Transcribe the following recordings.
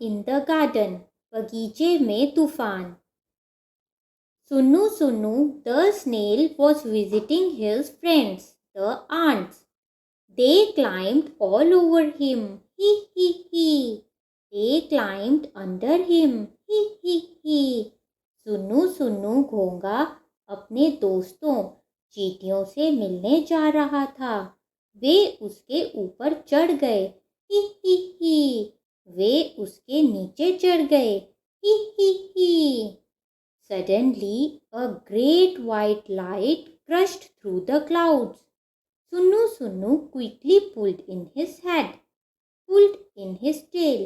In the garden, बगीचे में तूफान। Sunnu Sunnu the snail was visiting his friends, the ants. They climbed all over him, he he he. They climbed under him, he he he. Sunnu Sunnu घोंगा अपने दोस्तों चींटियों से मिलने जा रहा था। वे उसके ऊपर चढ़ गए, ही ही ही। वे उसके नीचे चढ़ गए, ही ही ही। Suddenly a great white light crushed through the clouds. Sunnu Sunnu quickly pulled in his head, pulled in his tail,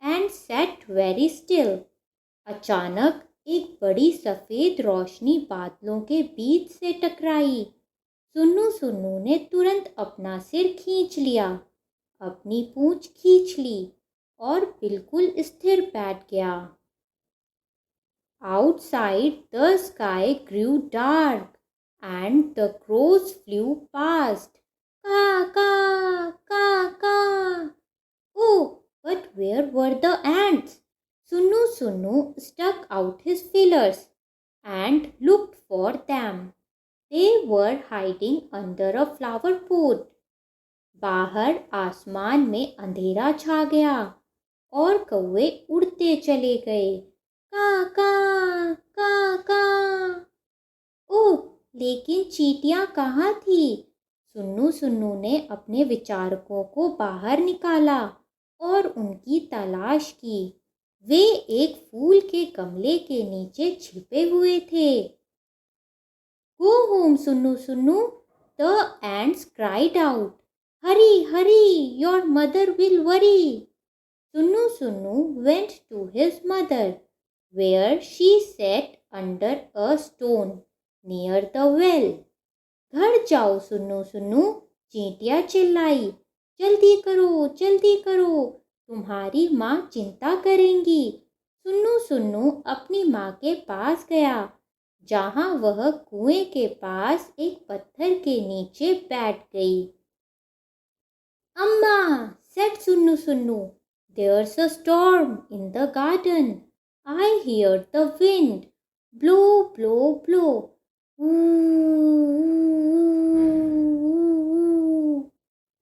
and sat very still. अचानक एक बड़ी सफ़ेद रोशनी बादलों के बीच से टकराई। सुन्नू सुन्नू ने तुरंत अपना सिर खींच लिया, अपनी पूंछ खींच ली और बिल्कुल स्थिर बैठ गया। Outside the sky grew dark and the crows flew past. Caw, caw, caw, caw. Oh, but where were the ants? Sunnu Sunnu stuck out his feelers and looked for them. They were hiding under a flower pot. बाहर आसमान में अंधेरा छा गया और कौवे उड़ते चले गए। का का का का। ओह, लेकिन चींटियां कहाँ थी? सुन्नू सुन्नू ने अपने विचारकों को बाहर निकाला और उनकी तलाश की। वे एक फूल के गमले के नीचे छिपे हुए थे। Go home, Sunnu Sunnu, the ants cried out. Hurry, hurry, your mother will worry. Sunnu Sunnu went to his mother, where she sat under a stone near the well. घर जाओ सुन्नू सुन्नू, चींटियां चिल्लाई। जल्दी करो, जल्दी करो, तुम्हारी माँ चिंता करेंगी। सुन्नू सुन्नू अपनी माँ के पास गया, जहाँ वह कुएं के पास एक पत्थर के नीचे बैठ गई। अम्मा, said Sunnu Sunnu, there's a storm in the garden. I hear the wind. Blow, blow, blow. Ooh.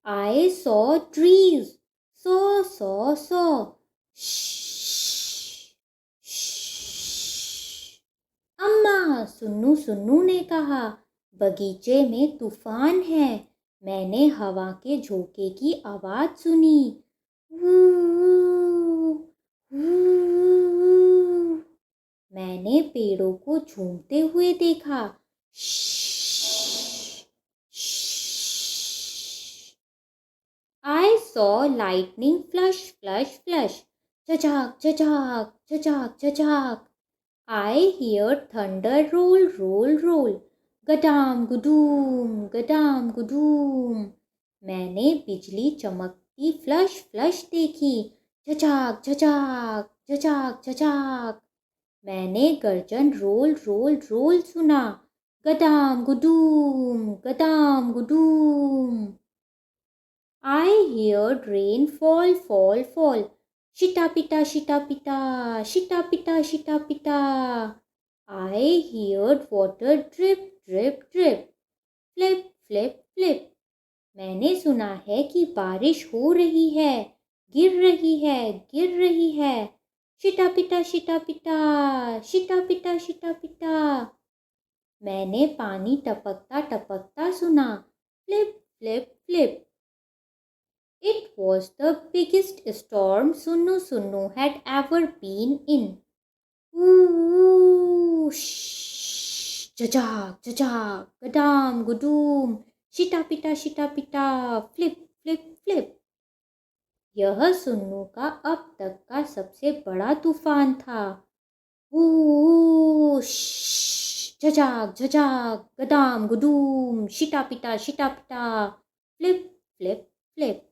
I saw trees. Saw. Shh. अम्मा, सुन्नू सुन्नू ने कहा, बगीचे में तूफान है। मैंने हवा के झोंके की आवाज़ सुनी। मैंने पेड़ों को झूमते हुए देखा। I saw lightning flash, flash, flash. Chachak, chachak, chachak, chachak. I heard thunder roll, roll, roll. गडाम गुडूम, गडाम गुडूम। मैंने बिजली चमकती फ्लश फ्लश देखी। झचाक झचाक, झचाक झचाक। मैंने गर्जन रोल रोल रोल सुना। गडाम गुडूम, गडाम गुडूम। I heard rain fall, fall, fall. Shita pita, shita pita, shita pita, shita pita. I heard water drip, drip, drip. Flip, flip, flip. मैंने सुना है कि बारिश हो रही है, गिर रही है, गिर रही है। शिटा पिटा, शिटा पिटा, शिटा पिटा, शिटा पिटा। मैंने पानी टपकता टपकता सुना। Flip, flip, flip. It was the biggest storm Sunnu Sunnu had ever been in. Ooh, shh, jajak, jajak, gadam, gudoom, shita pita, flip, flip, flip. यह सुन्नू का अब तक का सबसे बड़ा तूफान था। ooh, shh, jajak, jajak, gadam, gudoom, shita pita, flip, flip, flip.